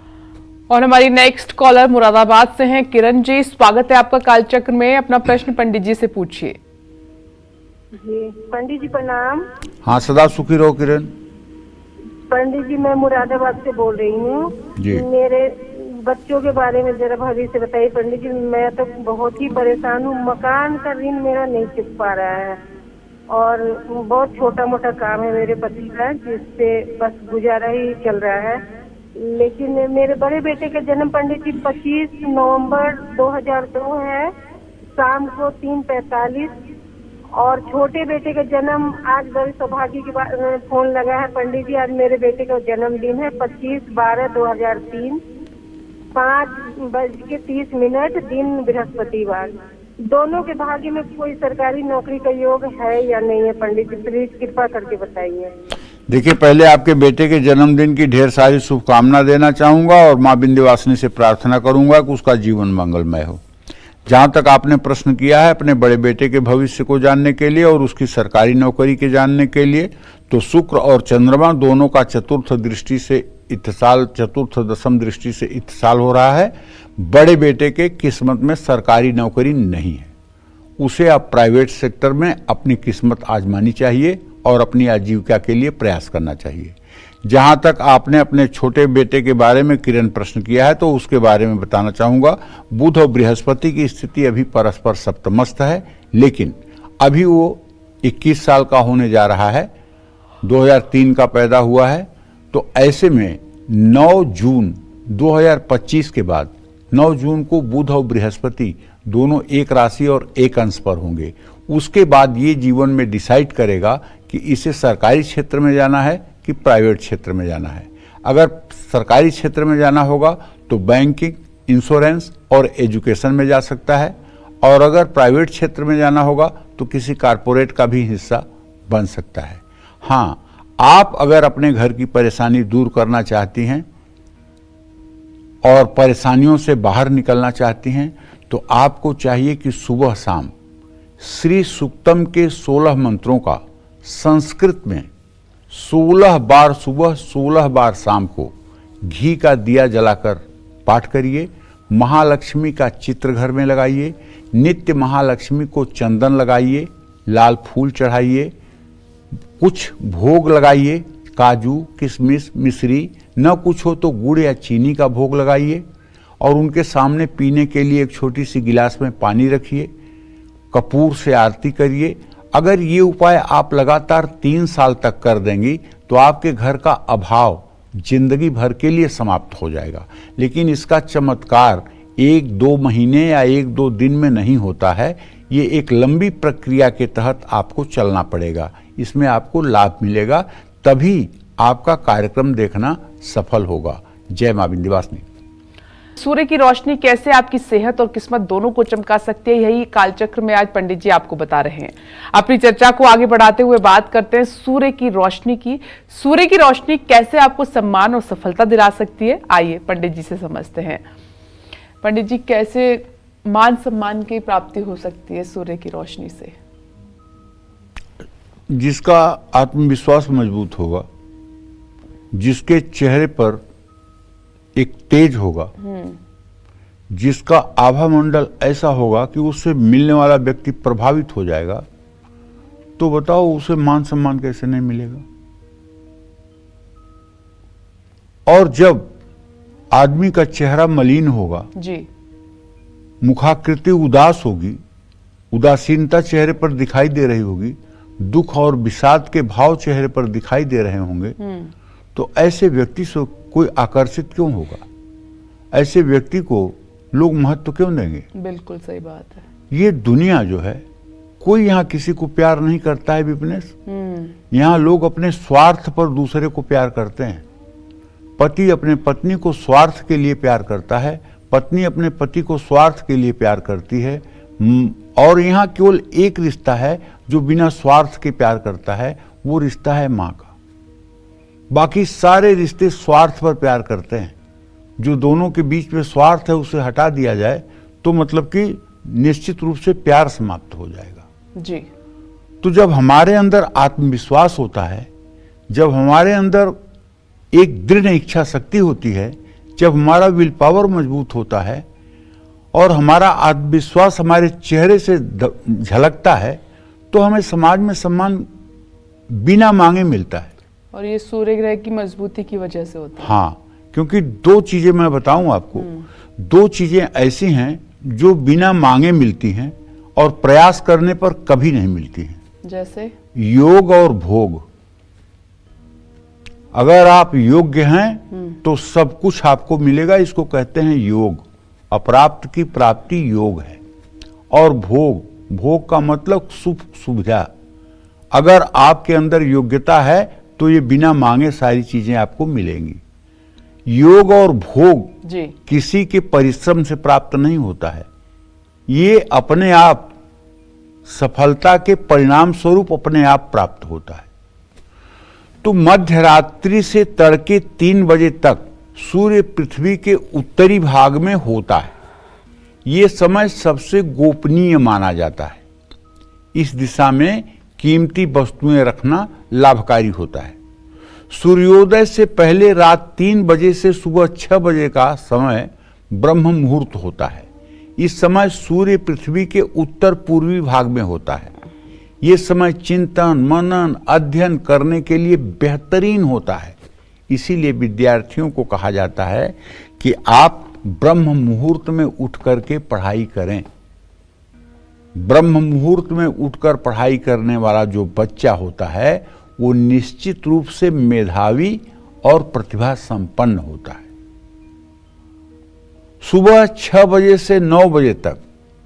और हमारी नेक्स्ट कॉलर मुरादाबाद से हैं किरण जी। स्वागत है आपका कालचक्र में। अपना प्रश्न पंडित जी से पूछिए। जी पंडित जी प्रणाम। हाँ, सदा सुखी रहो किरण। पंडित जी मैं मुरादाबाद से बोल रही जी। हूँ। मेरे बच्चों के बारे में जरा भविष्य से बताइए पंडित जी। मैं तो बहुत ही परेशान हूँ। मकान का ऋण मेरा नहीं चुक पा रहा है और बहुत छोटा मोटा काम है मेरे पति का, जिससे बस गुजारा ही चल रहा है। लेकिन मेरे बड़े बेटे का जन्म पंडित जी 25 नवंबर 2002 है, शाम को 3:45। और छोटे बेटे का जन्म आज बड़ी सौभाग्य की बात फोन लगा है पंडित जी। आज मेरे बेटे का जन्मदिन है 25/12/2003, 5:30 दिन बृहस्पतिवार। दोनों के भाग्य में कोई सरकारी नौकरी का योग है या नहीं है पंडित जी? प्लीज कृपा करके बताइए। देखिए, पहले आपके बेटे के जन्मदिन की ढेर सारी शुभकामना देना चाहूंगा और मां विंध्यवासिनी से प्रार्थना करूंगा कि उसका जीवन मंगलमय हो। जहां तक आपने प्रश्न किया है अपने बड़े बेटे के भविष्य को जानने के लिए और उसकी सरकारी नौकरी के जानने के लिए, तो शुक्र और चंद्रमा दोनों का चतुर्थ दृष्टि से इत्तेसाल, चतुर्थ दशम दृष्टि से इत्तेसाल हो रहा है। बड़े बेटे के किस्मत में सरकारी नौकरी नहीं है। उसे अब प्राइवेट सेक्टर में अपनी किस्मत आजमानी चाहिए और अपनी आजीविका के लिए प्रयास करना चाहिए। जहां तक आपने अपने छोटे बेटे के बारे में किरण प्रश्न किया है, तो उसके बारे में बताना चाहूंगा। बुध और बृहस्पति की स्थिति अभी परस्पर सप्तमस्त है, लेकिन अभी वो 21 साल का होने जा रहा है। 2003 का पैदा हुआ है। तो ऐसे में 9 जून 2025 के बाद 9 जून को बुध और बृहस्पति दोनों एक राशि और एक अंश पर होंगे। उसके बाद ये जीवन में डिसाइड करेगा कि इसे सरकारी क्षेत्र में जाना है कि प्राइवेट क्षेत्र में जाना है। अगर सरकारी क्षेत्र में जाना होगा तो बैंकिंग, इंश्योरेंस और एजुकेशन में जा सकता है, और अगर प्राइवेट क्षेत्र में जाना होगा तो किसी कारपोरेट का भी हिस्सा बन सकता है। हाँ, आप अगर अपने घर की परेशानी दूर करना चाहती हैं और परेशानियों से बाहर निकलना चाहती हैं, तो आपको चाहिए कि सुबह शाम श्री सूक्तम के 16 मंत्रों का संस्कृत में 16 बार सुबह 16 बार शाम को घी का दिया जलाकर पाठ करिए। महालक्ष्मी का चित्र घर में लगाइए। नित्य महालक्ष्मी को चंदन लगाइए, लाल फूल चढ़ाइए, कुछ भोग लगाइए, काजू, किशमिश, मिश्री, न कुछ हो तो गुड़ या चीनी का भोग लगाइए और उनके सामने पीने के लिए एक छोटी सी गिलास में पानी रखिए। कपूर से आरती करिए। अगर ये उपाय आप लगातार 3 साल तक कर देंगी तो आपके घर का अभाव जिंदगी भर के लिए समाप्त हो जाएगा। लेकिन इसका चमत्कार एक दो महीने या एक दो दिन में नहीं होता है। ये एक लंबी प्रक्रिया के तहत आपको चलना पड़ेगा, इसमें आपको लाभ मिलेगा, तभी आपका कार्यक्रम देखना सफल होगा। जय मां विंध्यवासिनी। सूर्य की रोशनी कैसे आपकी सेहत और किस्मत दोनों को चमका सकती है, यही कालचक्र में आज पंडित जी आपको बता रहे हैं। अपनी चर्चा को आगे बढ़ाते हुए बात करते हैं सूर्य की रोशनी की। सूर्य की रोशनी कैसे आपको सम्मान और सफलता दिला सकती है, आइए पंडित जी से समझते हैं। पंडित जी, कैसे मान सम्मान की प्राप्ति हो सकती है सूर्य की रोशनी से? जिसका आत्मविश्वास मजबूत होगा, जिसके चेहरे पर एक तेज होगा, जिसका आभा मंडल ऐसा होगा कि उससे मिलने वाला व्यक्ति प्रभावित हो जाएगा, तो बताओ उसे मान सम्मान कैसे नहीं मिलेगा। और जब आदमी का चेहरा मलिन होगा जी, मुखाकृति उदास होगी, उदासीनता चेहरे पर दिखाई दे रही होगी, दुख और विषाद के भाव चेहरे पर दिखाई दे रहे होंगे, तो ऐसे व्यक्ति से कोई आकर्षित क्यों होगा? ऐसे व्यक्ति को लोग महत्व क्यों देंगे? बिल्कुल सही बात है। ये दुनिया जो है, कोई यहाँ किसी को प्यार नहीं करता है विपनेश। यहाँ लोग अपने स्वार्थ पर दूसरे को प्यार करते हैं। पति अपने पत्नी को स्वार्थ के लिए प्यार करता है, पत्नी अपने पति को स्वार्थ के लिए प्यार करती है। और यहाँ केवल एक रिश्ता है जो बिना स्वार्थ के प्यार करता है, वो रिश्ता है माँ का। बाकी सारे रिश्ते स्वार्थ पर प्यार करते हैं। जो दोनों के बीच में स्वार्थ है उसे हटा दिया जाए तो मतलब कि निश्चित रूप से प्यार समाप्त हो जाएगा जी। तो जब हमारे अंदर आत्मविश्वास होता है, जब हमारे अंदर एक दृढ़ इच्छा शक्ति होती है, जब हमारा विल पावर मजबूत होता है और हमारा आत्मविश्वास हमारे चेहरे से झलकता है, तो हमें समाज में सम्मान बिना मांगे मिलता है। और ये सूर्य ग्रह की मजबूती की वजह से होता है। हाँ, क्योंकि दो चीजें मैं बताऊं आपको, दो चीजें ऐसी हैं जो बिना मांगे मिलती हैं और प्रयास करने पर कभी नहीं मिलती हैं। जैसे योग और भोग। अगर आप योग्य हैं तो सब कुछ आपको मिलेगा, इसको कहते हैं योग। अप्राप्त की प्राप्ति योग है। और भोग, भोग का मतलब सुख सुविधा। अगर आपके अंदर योग्यता है तो ये बिना मांगे सारी चीजें आपको मिलेंगी। योग और भोग जी किसी के परिश्रम से प्राप्त नहीं होता है, ये अपने आप सफलता के परिणाम स्वरूप अपने आप प्राप्त होता है। तो मध्य रात्रि से तड़के 3 बजे तक सूर्य पृथ्वी के उत्तरी भाग में होता है। ये समय सबसे गोपनीय माना जाता है। इस दिशा में कीमती वस्तुएं रखना लाभकारी होता है। सूर्योदय से पहले रात 3 बजे से सुबह 6 बजे का समय ब्रह्म मुहूर्त होता है। इस समय सूर्य पृथ्वी के उत्तर पूर्वी भाग में होता है। ये समय चिंतन, मनन, अध्ययन करने के लिए बेहतरीन होता है। इसीलिए विद्यार्थियों को कहा जाता है कि आप ब्रह्म मुहूर्त में उठ करके पढ़ाई करें। ब्रह्म मुहूर्त में उठकर पढ़ाई करने वाला जो बच्चा होता है वो निश्चित रूप से मेधावी और प्रतिभा संपन्न होता है। सुबह 6 बजे से 9 बजे तक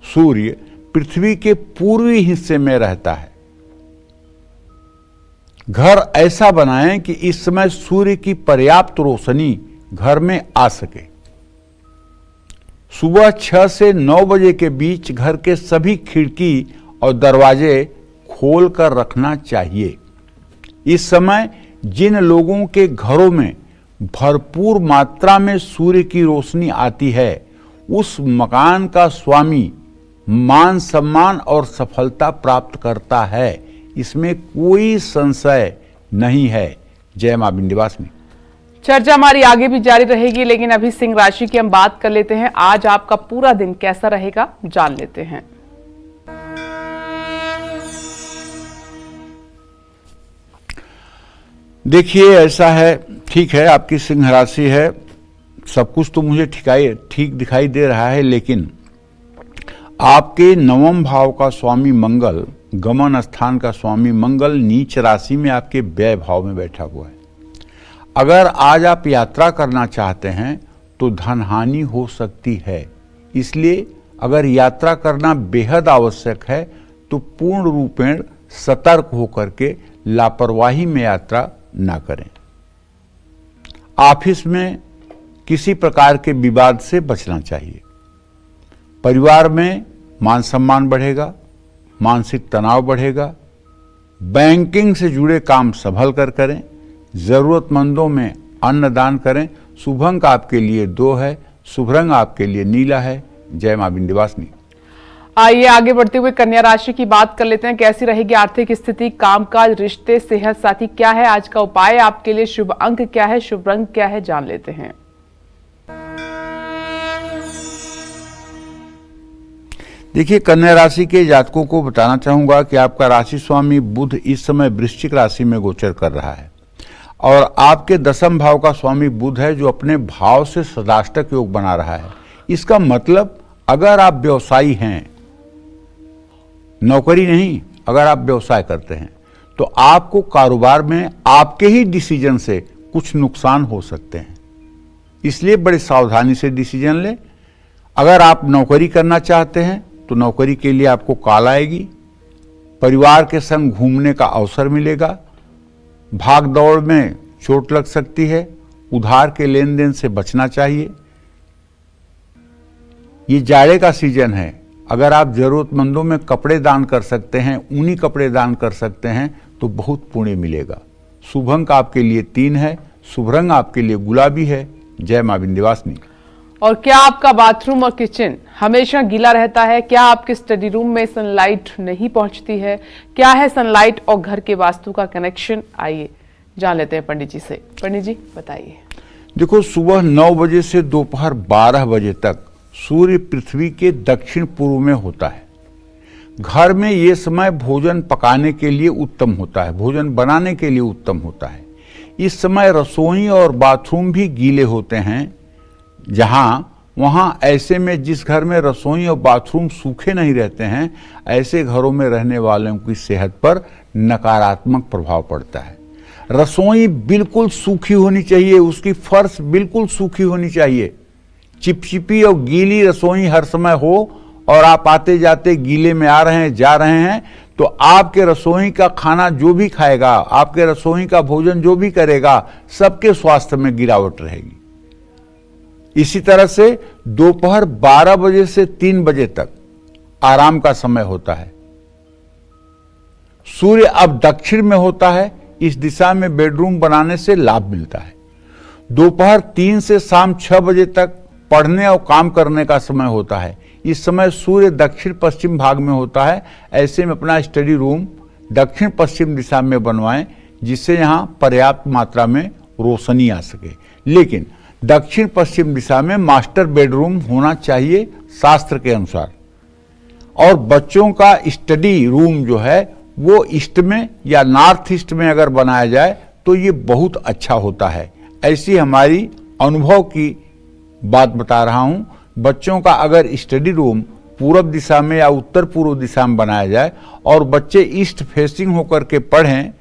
सूर्य पृथ्वी के पूर्वी हिस्से में रहता है। घर ऐसा बनाएं कि इस समय सूर्य की पर्याप्त रोशनी घर में आ सके। सुबह 6 से 9 बजे के बीच घर के सभी खिड़की और दरवाजे खोल कर रखना चाहिए। इस समय जिन लोगों के घरों में भरपूर मात्रा में सूर्य की रोशनी आती है, उस मकान का स्वामी मान सम्मान और सफलता प्राप्त करता है, इसमें कोई संशय नहीं है। जय मां विंध्यवासिनी। चर्चा हमारी आगे भी जारी रहेगी, लेकिन अभी सिंह राशि की हम बात कर लेते हैं। आज आपका पूरा दिन कैसा रहेगा जान लेते हैं। देखिए, ऐसा है, ठीक है, आपकी सिंह राशि है, सब कुछ तो मुझे ठीक दिखाई दे रहा है, लेकिन आपके 9वें भाव का स्वामी मंगल, गमन स्थान का स्वामी मंगल नीच राशि में आपके व्यय भाव में बैठा हुआ है। अगर आज आप यात्रा करना चाहते हैं तो धन हानि हो सकती है, इसलिए अगर यात्रा करना बेहद आवश्यक है तो पूर्ण रूपेण सतर्क होकर के लापरवाही में यात्रा ना करें। ऑफिस में किसी प्रकार के विवाद से बचना चाहिए। परिवार में मान सम्मान बढ़ेगा, मानसिक तनाव बढ़ेगा। बैंकिंग से जुड़े काम संभल कर करें। जरूरतमंदों में अन्न दान करें। शुभ अंक आपके लिए 2 है, शुभ रंग आपके लिए नीला है। जय मां विंध्यवासिनी। आइए आगे बढ़ते हुए कन्या राशि की बात कर लेते हैं। कैसी रहेगी आर्थिक स्थिति, कामकाज, रिश्ते, सेहत साथी, क्या है आज का उपाय आपके लिए, शुभ अंक क्या है, शुभ रंग क्या है, जान लेते हैं। देखिए, कन्या राशि के जातकों को बताना चाहूंगा कि आपका राशि स्वामी बुध इस समय वृश्चिक राशि में गोचर कर रहा है और आपके 10वें भाव का स्वामी बुध है जो अपने भाव से सदाष्टक योग बना रहा है। इसका मतलब अगर आप व्यवसायी हैं, नौकरी नहीं, अगर आप व्यवसाय करते हैं तो आपको कारोबार में आपके ही डिसीजन से कुछ नुकसान हो सकते हैं, इसलिए बड़ी सावधानी से डिसीजन लें। अगर आप नौकरी करना चाहते हैं तो नौकरी के लिए आपको कॉल आएगी। परिवार के संग घूमने का अवसर मिलेगा। भाग दौड़ में चोट लग सकती है। उधार के लेन देन से बचना चाहिए। ये जाड़े का सीजन है। अगर आप जरूरतमंदों में कपड़े दान कर सकते हैं, ऊनी कपड़े दान कर सकते हैं तो बहुत पुण्य मिलेगा। शुभ अंक आपके लिए 3 है, शुभ रंग आपके लिए गुलाबी है। जय मां विंध्यवासिनी। और क्या आपका बाथरूम और किचन हमेशा गीला रहता है? क्या आपके स्टडी रूम में सनलाइट नहीं पहुंचती है? क्या है सनलाइट और घर के वास्तु का कनेक्शन? आइए जान लेते हैं पंडित जी से। पंडित जी बताइए। देखो, सुबह 9 बजे से दोपहर 12 बजे तक सूर्य पृथ्वी के दक्षिण पूर्व में होता है। घर में ये समय भोजन पकाने के लिए उत्तम होता है, भोजन बनाने के लिए उत्तम होता है। इस समय रसोई और बाथरूम भी गीले होते हैं। वहां ऐसे में जिस घर में रसोई और बाथरूम सूखे नहीं रहते हैं, ऐसे घरों में रहने वालों की सेहत पर नकारात्मक प्रभाव पड़ता है। रसोई बिल्कुल सूखी होनी चाहिए, उसकी फर्श बिल्कुल सूखी होनी चाहिए। चिपचिपी और गीली रसोई हर समय हो और आप आते जाते गीले में आ रहे हैं, जा रहे हैं, तो आपके रसोई का खाना जो भी खाएगा, आपके रसोई का भोजन जो भी करेगा, सबके स्वास्थ्य में गिरावट रहेगी। इसी तरह से दोपहर 12 बजे से 3 बजे तक आराम का समय होता है। सूर्य अब दक्षिण में होता है। इस दिशा में बेडरूम बनाने से लाभ मिलता है। दोपहर 3 से शाम 6 बजे तक पढ़ने और काम करने का समय होता है। इस समय सूर्य दक्षिण पश्चिम भाग में होता है। ऐसे में अपना स्टडी रूम दक्षिण पश्चिम दिशा में बनवाएं, जिससे यहां पर्याप्त मात्रा में रोशनी आ सके। लेकिन दक्षिण पश्चिम दिशा में मास्टर बेडरूम होना चाहिए शास्त्र के अनुसार। और बच्चों का स्टडी रूम जो है वो ईस्ट में या नॉर्थ ईस्ट में अगर बनाया जाए तो ये बहुत अच्छा होता है। ऐसी हमारी अनुभव की बात बता रहा हूं। बच्चों का अगर स्टडी रूम पूरब दिशा में या उत्तर पूर्व दिशा में बनाया जाए और बच्चे ईस्ट फेसिंग होकर के पढ़ें,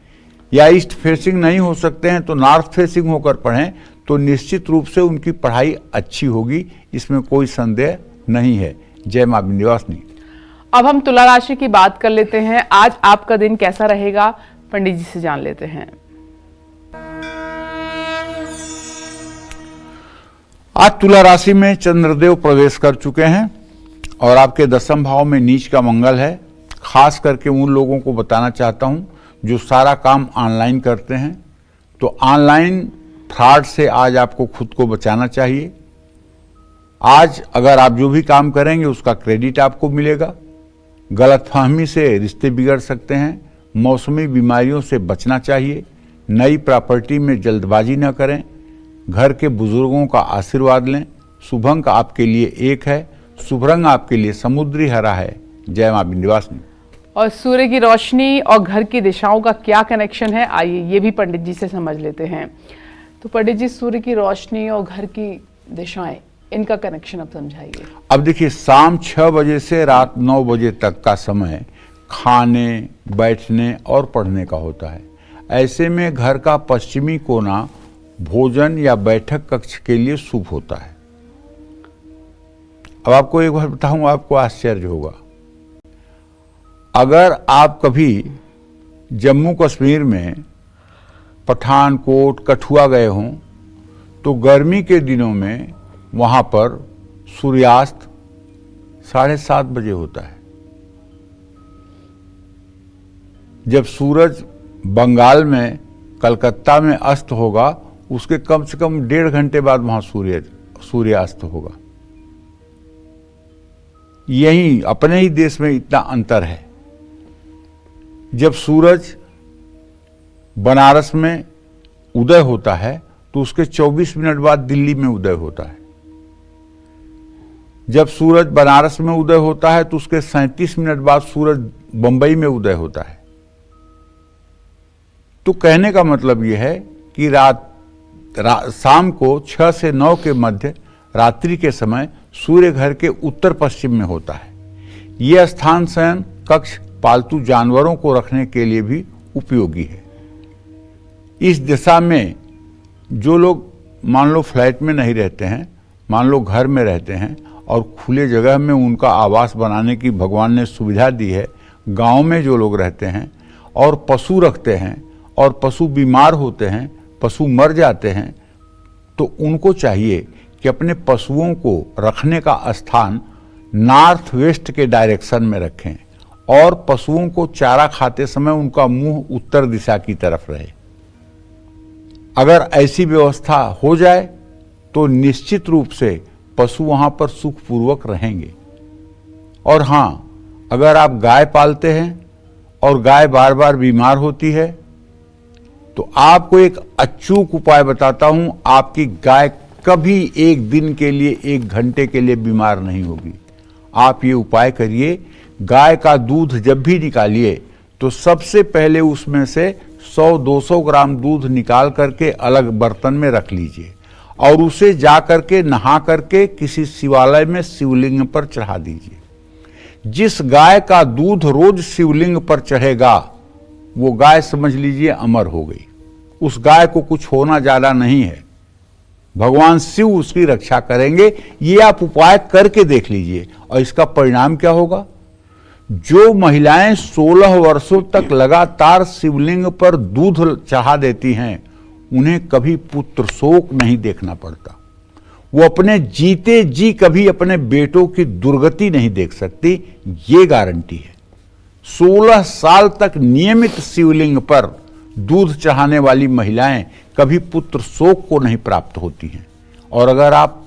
या ईस्ट फेसिंग नहीं हो सकते हैं तो नॉर्थ फेसिंग होकर पढ़ें, तो निश्चित रूप से उनकी पढ़ाई अच्छी होगी, इसमें कोई संदेह नहीं है। जय मां विंध्यवासिनी। अब हम तुला राशि की बात कर लेते हैं। आज आपका दिन कैसा रहेगा, पंडित जी से जान लेते हैं। आज तुला राशि में चंद्रदेव प्रवेश कर चुके हैं और आपके 10वें भाव में नीच का मंगल है। खास करके उन लोगों को बताना चाहता हूं जो सारा काम ऑनलाइन करते हैं, तो ऑनलाइन फ्रॉड से आज आपको खुद को बचाना चाहिए। आज अगर आप जो भी काम करेंगे उसका क्रेडिट आपको मिलेगा। गलतफहमी से रिश्ते बिगड़ सकते हैं। मौसमी बीमारियों से बचना चाहिए। नई प्रॉपर्टी में जल्दबाजी न करें। घर के बुजुर्गों का आशीर्वाद लें। शुभ अंक आपके लिए 1 है, शुभ रंग आपके लिए समुद्री हरा है। जय मां विंध्यवासिनी। और सूर्य की रोशनी और घर की दिशाओं का क्या कनेक्शन है, आइए ये भी पंडित जी से समझ लेते हैं। तो पंडित जी, सूर्य की रोशनी और घर की दिशाएं, इनका कनेक्शन अब समझाइए। अब देखिए, शाम 6 बजे से रात 9 बजे तक का समय खाने, बैठने और पढ़ने का होता है। ऐसे में घर का पश्चिमी कोना भोजन या बैठक कक्ष के लिए शुभ होता है। अब आपको एक बार बताऊं, आपको आश्चर्य होगा। अगर आप कभी जम्मू कश्मीर में पठानकोट, कठुआ गए हों, तो गर्मी के दिनों में वहां पर सूर्यास्त 7:30 बजे होता है। जब सूरज बंगाल में, कलकत्ता में अस्त होगा, उसके कम से कम 1.5 घंटे बाद वहां सूर्यास्त होगा। यही अपने ही देश में इतना अंतर है। जब सूरज बनारस में उदय होता है तो उसके 24 मिनट बाद दिल्ली में उदय होता है। जब सूरज बनारस में उदय होता है तो उसके 37 मिनट बाद सूरज बंबई में उदय होता है। तो कहने का मतलब यह है कि शाम को 6 से 9 के मध्य रात्रि के समय सूर्य घर के उत्तर पश्चिम में होता है। यह स्थान शयन कक्ष पालतू जानवरों को रखने के लिए भी उपयोगी है। इस दिशा में जो लोग मान लो फ्लैट में नहीं रहते हैं, मान लो घर में रहते हैं और खुले जगह में उनका आवास बनाने की भगवान ने सुविधा दी है, गांव में जो लोग रहते हैं और पशु रखते हैं और पशु बीमार होते हैं, पशु मर जाते हैं, तो उनको चाहिए कि अपने पशुओं को रखने का स्थान नॉर्थ वेस्ट के डायरेक्शन में रखें और पशुओं को चारा खाते समय उनका मुंह उत्तर दिशा की तरफ रहे। अगर ऐसी व्यवस्था हो जाए तो निश्चित रूप से पशु वहां पर सुखपूर्वक रहेंगे। और हां, अगर आप गाय पालते हैं और गाय बार बार बीमार होती है तो आपको एक अचूक उपाय बताता हूं, आपकी गाय कभी एक दिन के लिए, 1 घंटे के लिए बीमार नहीं होगी। आप ये उपाय करिए, गाय का दूध जब भी निकालिए तो सबसे पहले उसमें से 100-200 ग्राम दूध निकाल करके अलग बर्तन में रख लीजिए और उसे जा करके नहा करके किसी शिवालय में शिवलिंग पर चढ़ा दीजिए। जिस गाय का दूध रोज शिवलिंग पर चढ़ेगा वो गाय समझ लीजिए अमर हो गई। उस गाय को कुछ होना ज्यादा नहीं है, भगवान शिव उसकी रक्षा करेंगे। ये आप उपाय करके देख लीजिए और इसका परिणाम क्या होगा। जो महिलाएं 16 वर्षों तक लगातार शिवलिंग पर दूध चढ़ा देती हैं, उन्हें कभी पुत्र शोक नहीं देखना पड़ता। वो अपने जीते जी कभी अपने बेटों की दुर्गति नहीं देख सकती, ये गारंटी है। 16 साल तक नियमित शिवलिंग पर दूध चढ़ाने वाली महिलाएं कभी पुत्र शोक को नहीं प्राप्त होती हैं। और अगर आप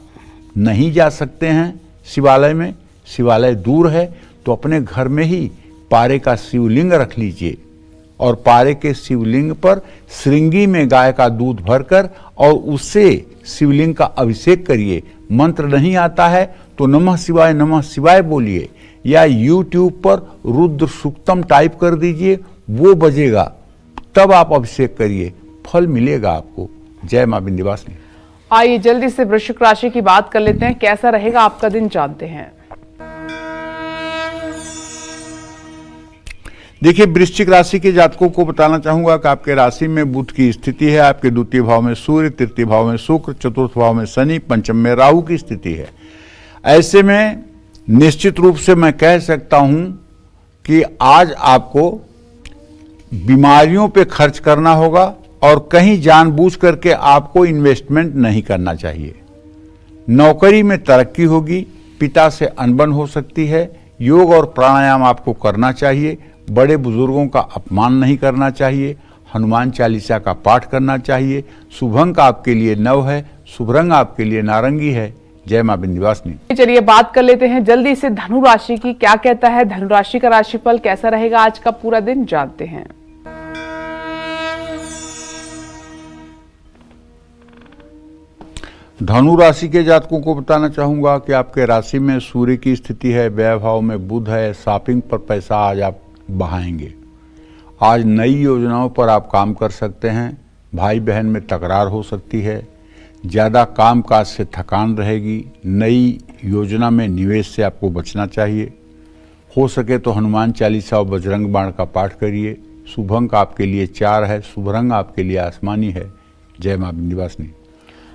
नहीं जा सकते हैं शिवालय में, शिवालय दूर है, तो अपने घर में ही पारे का शिवलिंग रख लीजिए और पारे के शिवलिंग पर श्रृंगी में गाय का दूध भरकर और उससे शिवलिंग का अभिषेक करिए। मंत्र नहीं आता है तो नमः शिवाय बोलिए या YouTube पर रुद्र सूक्तम टाइप कर दीजिए, वो बजेगा, तब आप अभिषेक करिए, फल मिलेगा आपको। जय मां विंध्यवासिनी। आइए जल्दी से वृश्चिक राशि की बात कर लेते हैं, कैसा रहेगा आपका दिन जानते हैं। देखिए, वृश्चिक राशि के जातकों को बताना चाहूंगा कि आपके राशि में बुध की स्थिति है, आपके द्वितीय भाव में सूर्य, तृतीय भाव में शुक्र, चतुर्थ भाव में शनि, पंचम में राहु की स्थिति है। ऐसे में निश्चित रूप से मैं कह सकता हूं कि आज आपको बीमारियों पे खर्च करना होगा और कहीं जानबूझ करके आपको इन्वेस्टमेंट नहीं करना चाहिए। नौकरी में तरक्की होगी, पिता से अनबन हो सकती है, योग और प्राणायाम आपको करना चाहिए, बड़े बुजुर्गों का अपमान नहीं करना चाहिए, हनुमान चालीसा का पाठ करना चाहिए। शुभ अंक आपके लिए 9 है, शुभ रंग आपके लिए नारंगी है। जय मां विंध्यवासिनी। चलिए बात कर लेते हैं जल्दी से धनु राशि की, क्या कहता है धनु राशि का राशिफल, कैसा रहेगा आज का पूरा दिन जानते हैं। धनु राशि के जातकों को बताना चाहूंगा कि आपके राशि में सूर्य की स्थिति है, व्यय भाव में बुध है, शॉपिंग पर पैसा आज आप बहाएंगे। आज नई योजनाओं पर आप काम कर सकते हैं, भाई बहन में तकरार हो सकती है, ज़्यादा काम काज से थकान रहेगी, नई योजना में निवेश से आपको बचना चाहिए। हो सके तो हनुमान चालीसा और बजरंग बाण का पाठ करिए। शुभ अंक आपके लिए 4 है, शुभ रंग आपके लिए आसमानी है। जय मां विंध्यवासिनी।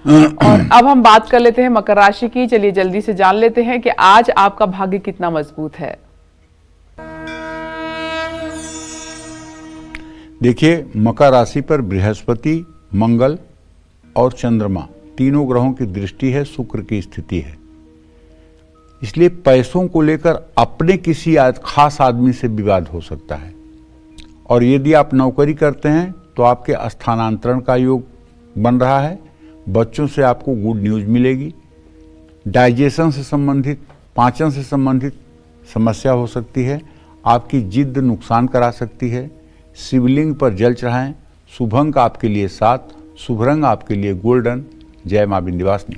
और अब हम बात कर लेते हैं मकर राशि की। चलिए जल्दी से जान लेते हैं कि आज आपका भाग्य कितना मजबूत है। देखिए, मकर राशि पर बृहस्पति, मंगल और चंद्रमा तीनों ग्रहों की दृष्टि है, शुक्र की स्थिति है। इसलिए पैसों को लेकर अपने किसी खास आदमी से विवाद हो सकता है। और यदि आप नौकरी करते हैं तो आपके स्थानांतरण का योग बन रहा है। बच्चों से आपको गुड न्यूज मिलेगी। डाइजेशन से संबंधित, पाचन से संबंधित समस्या हो सकती है। आपकी जिद्द नुकसान करा सकती है। शिवलिंग पर जल चढ़ाएं। शुभ अंक आपके लिए 7, शुभ रंग आपके लिए गोल्डन। जय मां विंध्यवासिनी।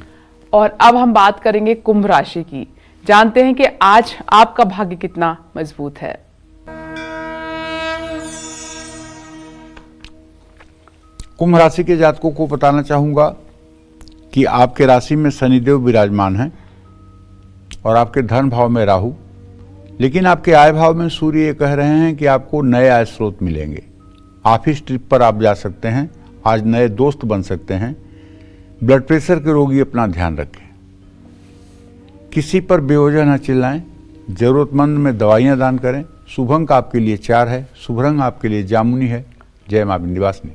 और अब हम बात करेंगे कुंभ राशि की। जानते हैं कि आज आपका भाग्य कितना मजबूत है। कुंभ राशि के जातकों को बताना चाहूंगा कि आपके राशि में शनिदेव विराजमान हैं और आपके धन भाव में राहु, लेकिन आपके आय भाव में सूर्य ये कह रहे हैं कि आपको नए आय स्रोत मिलेंगे। ऑफिस ट्रिप पर आप जा सकते हैं। आज नए दोस्त बन सकते हैं। ब्लड प्रेशर के रोगी अपना ध्यान रखें। किसी पर बेवजह न चिल्लाएं। जरूरतमंद में दवाइयां दान करें। शुभ अंक आपके लिए 4 है, शुभ रंग आपके लिए जामुनी है। जय मां विंध्यवासिनी।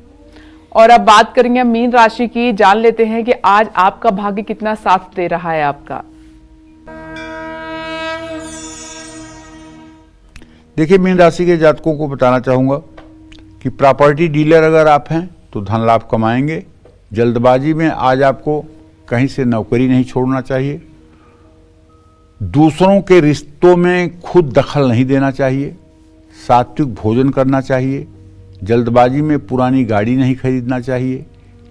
और अब बात करेंगे मीन राशि की। जान लेते हैं कि आज आपका भाग्य कितना साथ दे रहा है आपका। देखिए, मीन राशि के जातकों को बताना चाहूंगा कि प्रॉपर्टी डीलर अगर आप हैं तो धन लाभ कमाएंगे। जल्दबाजी में आज आपको कहीं से नौकरी नहीं छोड़ना चाहिए। दूसरों के रिश्तों में खुद दखल नहीं देना चाहिए। सात्विक भोजन करना चाहिए। जल्दबाजी में पुरानी गाड़ी नहीं खरीदना चाहिए।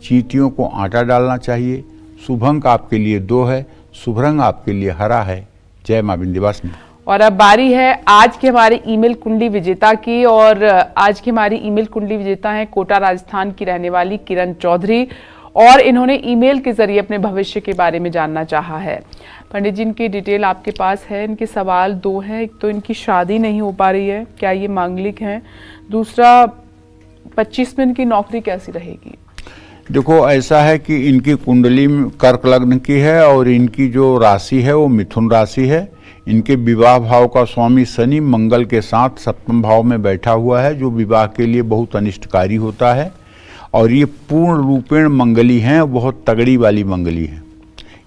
चींटियों को आटा डालना चाहिए। शुभ अंक आपके लिए 2 है, शुभ रंग आपके लिए हरा है। जय मां विंध्यवासिनी। और अब बारी है आज की हमारी ईमेल कुंडली विजेता की। और आज की हमारी ईमेल कुंडली विजेता है कोटा राजस्थान की रहने वाली किरण चौधरी। और इन्होंने ईमेल के जरिए अपने भविष्य के बारे में जानना चाहा है। पंडित जी, इनकी डिटेल आपके पास है। इनके सवाल 2 हैं। एक तो इनकी शादी नहीं हो पा रही है, क्या ये मांगलिक हैं? दूसरा, 25 में इनकी नौकरी कैसी रहेगी? देखो, ऐसा है कि इनकी कुंडली कर्क लग्न की है और इनकी जो राशि है वो मिथुन राशि है। इनके विवाह भाव का स्वामी शनि मंगल के साथ 7वें भाव में बैठा हुआ है, जो विवाह के लिए बहुत अनिष्टकारी होता है। और ये पूर्ण रूपेण मंगली हैं, बहुत तगड़ी वाली मंगली है।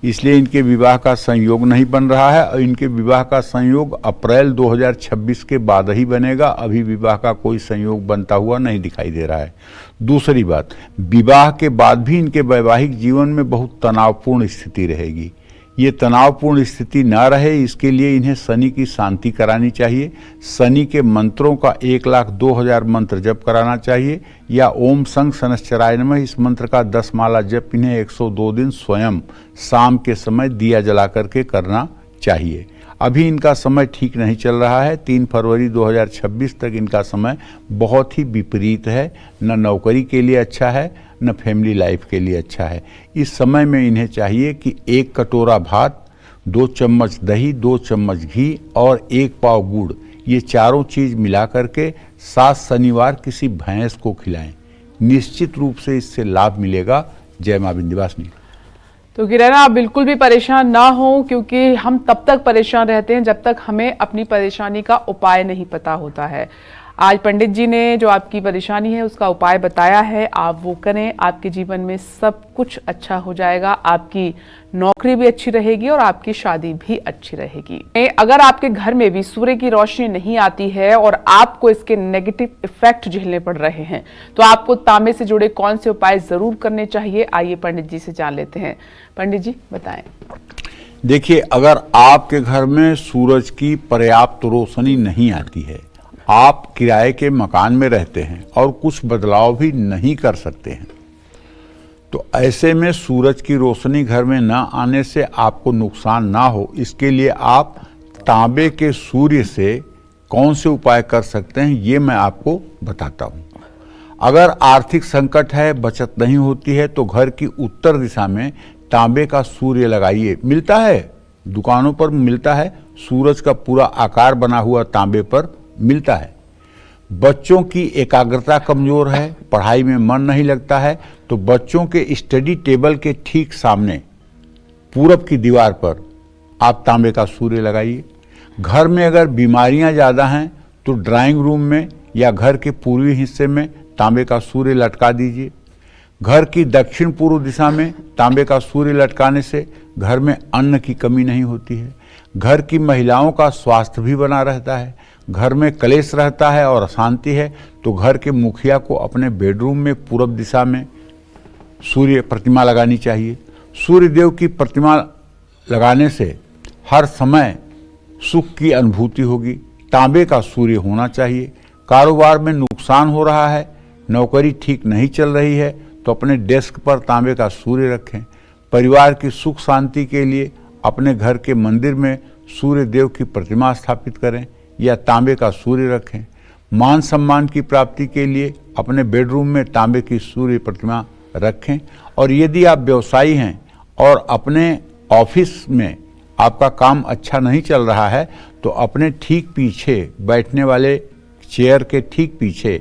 इसलिए इनके विवाह का संयोग नहीं बन रहा है। और इनके विवाह का संयोग अप्रैल 2026 के बाद ही बनेगा। अभी विवाह का कोई संयोग बनता हुआ नहीं दिखाई दे रहा है। दूसरी बात, विवाह के बाद भी इनके वैवाहिक जीवन में बहुत तनावपूर्ण स्थिति रहेगी। ये तनावपूर्ण स्थिति ना रहे, इसके लिए इन्हें शनि की शांति करानी चाहिए। शनि के मंत्रों का 1,02,000 मंत्र जप कराना चाहिए, या ओम संग शनश्चराय नमः इस मंत्र का 10 माला जप इन्हें 102 दिन स्वयं शाम के समय दिया जला करके करना चाहिए। अभी इनका समय ठीक नहीं चल रहा है। 3 फरवरी 2026 तक इनका समय बहुत ही विपरीत है। न नौकरी के लिए अच्छा है, न फैमिली लाइफ के लिए अच्छा है। इस समय में इन्हें चाहिए कि 1 कटोरा भात, 2 चम्मच दही, 2 चम्मच घी और 1 पाव गुड़, ये चारों चीज मिला करके 7 शनिवार किसी भैंस को खिलाएं। निश्चित रूप से इससे लाभ मिलेगा। जय मां विंध्यवासिनी। तो किरण, आप बिल्कुल भी परेशान ना हो, क्योंकि हम तब तक परेशान रहते हैं जब तक हमें अपनी परेशानी का उपाय नहीं पता होता है। आज पंडित जी ने जो आपकी परेशानी है उसका उपाय बताया है, आप वो करें। आपके जीवन में सब कुछ अच्छा हो जाएगा। आपकी नौकरी भी अच्छी रहेगी और आपकी शादी भी अच्छी रहेगी। अगर आपके घर में भी सूर्य की रोशनी नहीं आती है और आपको इसके नेगेटिव इफेक्ट झेलने पड़ रहे हैं, तो आपको तांबे से जुड़े कौन से उपाय जरूर करने चाहिए, आइए पंडित जी से जान लेते हैं। पंडित जी बताएं। देखिए, अगर आपके घर में सूरज की पर्याप्त रोशनी नहीं आती है, आप किराए के मकान में रहते हैं और कुछ बदलाव भी नहीं कर सकते हैं, तो ऐसे में सूरज की रोशनी घर में न आने से आपको नुकसान ना हो, इसके लिए आप तांबे के सूर्य से कौन से उपाय कर सकते हैं, ये मैं आपको बताता हूँ। अगर आर्थिक संकट है, बचत नहीं होती है, तो घर की उत्तर दिशा में तांबे का सूर्य लगाइए। मिलता है, दुकानों पर मिलता है, सूरज का पूरा आकार बना हुआ तांबे पर मिलता है। बच्चों की एकाग्रता कमजोर है, पढ़ाई में मन नहीं लगता है, तो तो बच्चों के स्टडी टेबल के ठीक सामने पूरब की दीवार पर आप तांबे का सूर्य लगाइए। घर में अगर बीमारियां ज़्यादा हैं तो ड्राइंग रूम में या घर के पूर्वी हिस्से में तांबे का सूर्य लटका दीजिए। घर की दक्षिण पूर्व दिशा में तांबे का सूर्य लटकाने से घर में अन्न की कमी नहीं होती है। घर की महिलाओं का स्वास्थ्य भी बना रहता है। घर में कलेश रहता है और अशांति है तो घर के मुखिया को अपने बेडरूम में पूरब दिशा में सूर्य प्रतिमा लगानी चाहिए। सूर्य देव की प्रतिमा लगाने से हर समय सुख की अनुभूति होगी। तांबे का सूर्य होना चाहिए। कारोबार में नुकसान हो रहा है, नौकरी ठीक नहीं चल रही है तो अपने डेस्क पर तांबे का सूर्य रखें। परिवार की सुख शांति के लिए अपने घर के मंदिर में सूर्य देव की प्रतिमा स्थापित करें या तांबे का सूर्य रखें। मान सम्मान की प्राप्ति के लिए अपने बेडरूम में तांबे की सूर्य प्रतिमा रखें। और यदि आप व्यवसायी हैं और अपने ऑफिस में आपका काम अच्छा नहीं चल रहा है तो अपने ठीक पीछे बैठने वाले चेयर के ठीक पीछे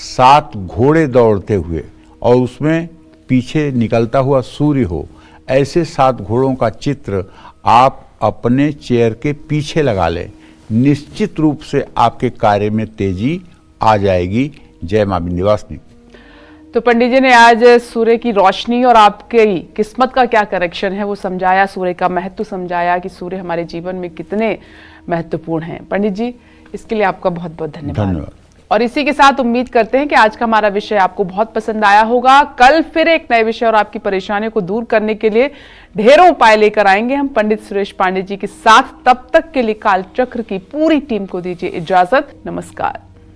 7 घोड़े दौड़ते हुए और उसमें पीछे निकलता हुआ सूर्य हो, ऐसे 7 घोड़ों का चित्र आप अपने चेयर के पीछे लगा लें। निश्चित रूप से आपके कार्य में तेजी आ जाएगी। जय मां विंध्यवासिनी। तो पंडित जी ने आज सूर्य की रोशनी और आपकी किस्मत का क्या कनेक्शन है वो समझाया, सूर्य का महत्व समझाया कि सूर्य हमारे जीवन में कितने महत्वपूर्ण हैं। पंडित जी, इसके लिए आपका बहुत बहुत धन्यवाद। और इसी के साथ उम्मीद करते हैं कि आज का हमारा विषय आपको बहुत पसंद आया होगा। कल फिर एक नए विषय और आपकी परेशानियों को दूर करने के लिए ढेरों उपाय लेकर आएंगे हम पंडित सुरेश पांडे जी के साथ। तब तक के लिए काल चक्र की पूरी टीम को दीजिए इजाजत। नमस्कार।